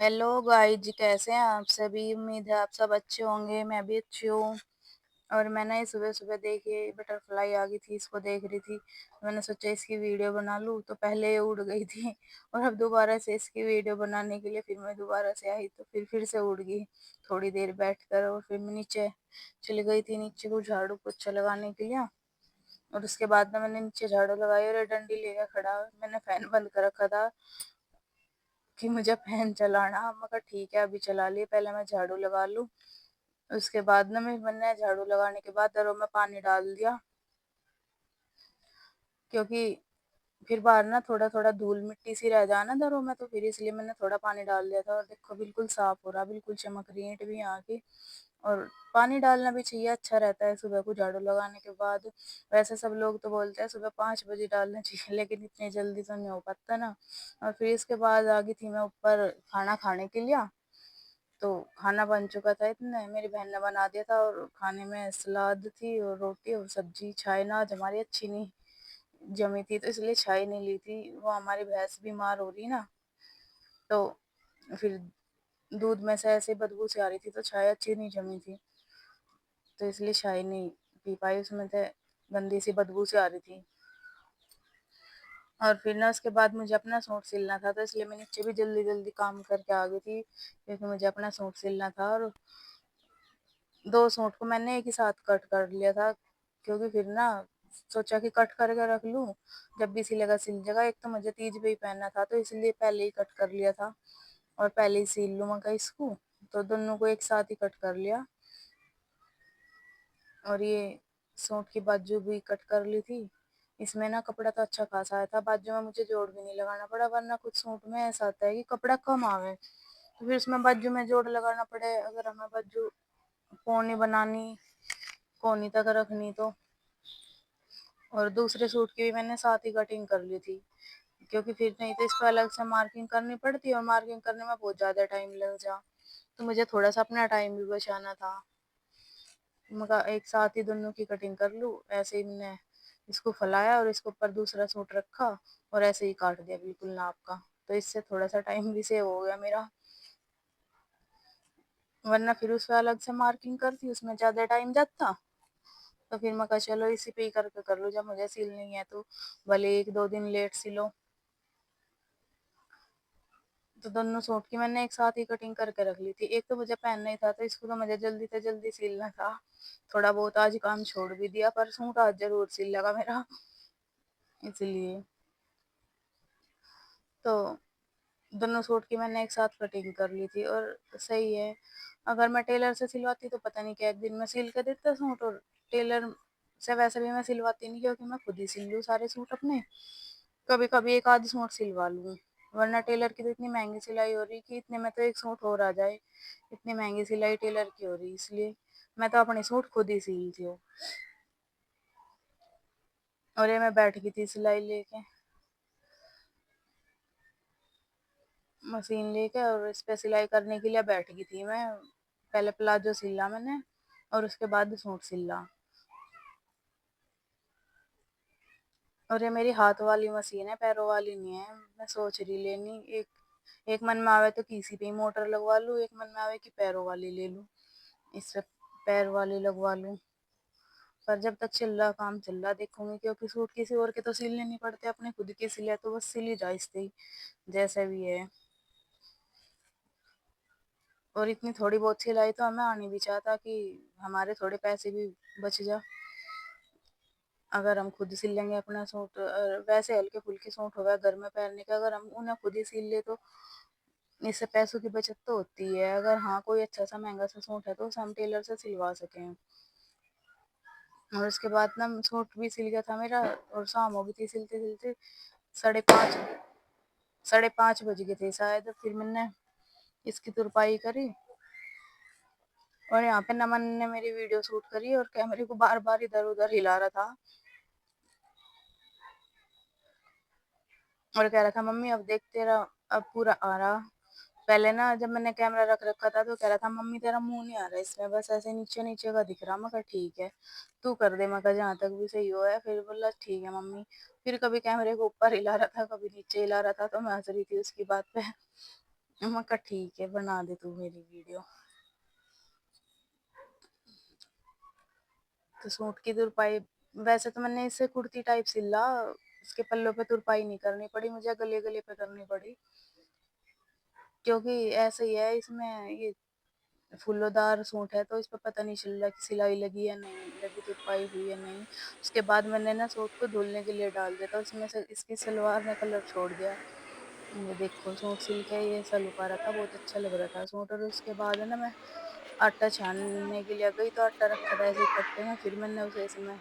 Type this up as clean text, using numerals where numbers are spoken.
Hello guys जी, कैसे हैं आप सभी। उम्मीद है आप सब अच्छे होंगे। मैं भी अच्छी हूँ। और मैंने ये सुबह सुबह देखी बटरफ्लाई आ गई थी, इसको देख रही थी। मैंने सोचा इसकी वीडियो बना लूँ, तो पहले ये उड़ गई थी और अब दोबारा से इसकी वीडियो बनाने के लिए फिर मैं दोबारा से आई, तो फिर से उड़ गई थोड़ी देर बैठकर। और फिर मैं नीचे चली गई थी, नीचे को झाड़ू पोछा लगाने के लिए। और उसके बाद में मैंने नीचे झाड़ू लगाई और ये डंडी लेकर खड़ा। मैंने फैन बंद कर रखा था कि मुझे फैन चलाना। मैं कहा ठीक है, अभी चला लिए, पहले मैं झाड़ू लगा लूँ। उसके बाद ना मैंने झाड़ू लगाने के बाद दरों में पानी डाल दिया, क्योंकि फिर बाहर ना थोड़ा थोड़ा धूल मिट्टी सी रह जाए ना दरों में, तो फिर इसलिए मैंने थोड़ा पानी डाल दिया था। और देखो बिल्कुल साफ हो रहा, बिल्कुल चमक रही है ईंट भी यहाँ की। और पानी डालना भी चाहिए, अच्छा रहता है सुबह को झाड़ू लगाने के बाद। वैसे सब लोग तो बोलते हैं सुबह 5 बजे डालना चाहिए, लेकिन इतनी जल्दी तो नहीं हो पाता ना। और फिर इसके बाद आ गई थी मैं ऊपर खाना खाने के लिए। तो खाना बन चुका था, इतने मेरी बहन ने बना दिया था। और खाने में सलाद थी और रोटी और सब्जी। चाय ना आज हमारी अच्छी नहीं जमी थी, तो इसलिए चाय नहीं ली थी। वो हमारी भैंस बीमार हो रही ना, तो फिर दूध में से ऐसे बदबू सी आ रही थी, तो चाय अच्छी नहीं जमी थी, तो इसलिए चाय नहीं पी पाई। उसमें से गंदी सी बदबू सी आ रही थी। और फिर ना उसके बाद मुझे अपना सूट सिलना था, तो इसलिए मैं नीचे भी जल्दी जल्दी काम करके आ गई थी, क्योंकि मुझे अपना सूट सिलना था। और 2 सूट को मैंने एक ही साथ कट कर लिया था, क्योंकि फिर ना सोचा कि कट करके रख लूं, जब भी सिलेगा सिल जाएगा। एक तो मुझे तीज भी पहनना था, तो इसलिए पहले ही कट कर लिया था और पहले ही सिल लूँ मगर इसको। तो दोनों को एक साथ ही कट कर लिया। और ये सूट की बाजू भी कट कर ली थी। इसमें ना कपड़ा तो अच्छा खासा आया था, बाजू में मुझे जोड़ भी नहीं लगाना पड़ा, वरना कुछ सूट में ऐसा होता है कि कपड़ा कम आवे तो फिर उसमें बाजू में जोड़ लगाना पड़े। अगर हमें बाजू पौनी बनानी, कोनी तक रखनी तो। और दूसरे सूट की भी मैंने साथ ही कटिंग कर ली थी, क्योंकि फिर नहीं तो इस पर अलग से मार्किंग करनी पड़ती है, और मार्किंग करने में बहुत ज़्यादा टाइम लग जा, तो मुझे थोड़ा सा अपना टाइम भी बचाना था। मगर एक साथ ही दोनों की कटिंग कर लूँ। ऐसे ही मैंने इसको फैलाया और इसके ऊपर दूसरा सूट रखा और ऐसे ही काट दिया बिल्कुल नाप का, तो इससे थोड़ा सा टाइम भी सेव हो गया मेरा। वरना फिर उस पर अलग से मार्किंग करती, उसमें ज़्यादा टाइम जाता। तो फिर मैं कहा चलो इसी पे ही करके कर लो, जब मुझे सिलनी है तो भले 1-2 दिन लेट सिलो। तो दोनों सूट की मैंने एक साथ ही कटिंग करके रख ली थी। एक तो मुझे पहनना ही था, तो इसको तो मुझे जल्दी से जल्दी सिलना था। थोड़ा बहुत आज काम छोड़ भी दिया, पर सूट आज जरूर सिल लगा मेरा, इसलिए। तो दोनों सूट की मैंने एक साथ कटिंग कर ली थी, और सही है। अगर मैं टेलर से सिलवाती तो पता नहीं क्या एक दिन में सिल के देता सूट। और टेलर से वैसे भी मैं सिलवाती नहीं, क्योंकि मैं खुद ही सिल लूँ सारे सूट अपने। कभी कभी एक आध सूट सिलवा लूँ, वरना टेलर की तो इतनी महंगी सिलाई हो रही कि इतने में तो एक सूट और आ जाए। इतनी महंगी सिलाई टेलर की हो रही, इसलिए मैं तो अपने सूट खुद ही सिलती हूँ। और ये मैं बैठ गई थी सिलाई लेके, मशीन लेके, और इस पे सिलाई करने के लिए बैठ गई थी मैं। पहले प्लाजो सिला मैंने और उसके बाद सूट सिला। और ये मेरी हाथ वाली मशीन है, पैरों वाली नहीं है। मैं सोच रही लेनी एक। एक मन में आवे तो किसी पे ही मोटर लगवा लूँ, एक मन में आवे कि पैरों वाली ले लूँ, इससे पैर वाली लगवा लूँ। पर जब तक चल रहा काम चल रहा देखूंगी, क्योंकि सूट किसी और के तो सिलने नहीं पड़ते, अपने खुद के सिले तो बस सिल ही जाए इससे ही, जैसे भी है। और इतनी थोड़ी बहुत सिलाई तो हमें आनी भी चाहता कि हमारे थोड़े पैसे भी बच जा। अगर हम खुद सिल लेंगे अपना सूट, वैसे हल्के फुल्के सूट हो गए घर में पहनने के, अगर हम उन्हें खुद ही सिल ले तो इससे पैसों की बचत तो होती है। अगर हाँ कोई अच्छा सा महंगा सा सूट है तो उसे हम टेलर से सिलवा सकें। और उसके बाद ना सूट भी सिल गया था मेरा, और शाम हो गई थी सिलते सिलते। 5:30 5:30 बज गए थे शायद। फिर मैंने इसकी तुरपाई करी, और यहाँ पे नमन ने मेरी वीडियो शूट करी और कैमरे को बार बार इधर उधर हिला रहा था, और कह रहा था मम्मी अब देख तेरा अब पूरा आ रहा। पहले ना जब मैंने कैमरा रख रखा था तो कह रहा था मम्मी तेरा मुंह नहीं आ रहा इसमें, बस ऐसे नीचे नीचे का दिख रहा। मैं कहा ठीक है तू कर दे, मैं कहा जहाँ तक भी सही हो है। फिर बोला ठीक है मम्मी। फिर कभी कैमरे को ऊपर हिला रहा था, कभी नीचे हिला रहा था, तो मैं हंस रही थी उसकी बात पे। मैं कहा ठीक है, बना दे तू मेरी वीडियो। तो सूट की तुरपाई, वैसे तो मैंने इसे कुर्ती टाइप सिला, इसके पल्लों पे तुरपाई नहीं करनी पड़ी मुझे, गले गले पे करनी पड़ी, क्योंकि ऐसा ही है इसमें, ये फूलोदार सूट है तो इस पे पता नहीं चल रहा कि सिलाई लगी या नहीं लगी, तुरपाई हुई या नहीं। उसके बाद मैंने ना सूट को धुलने के लिए डाल दिया था, उसमें से इसकी सलवार ने कलर छोड़ दिया। ये देखो सूट सिल के ये ऐसा लुक आ रहा था, बहुत अच्छा लग रहा था सूट। और उसके बाद है ना, मैं आटा छानने के लिए गई तो आटा रखा था ऐसे ही कट्टे में, फिर मैंने उसे इसमें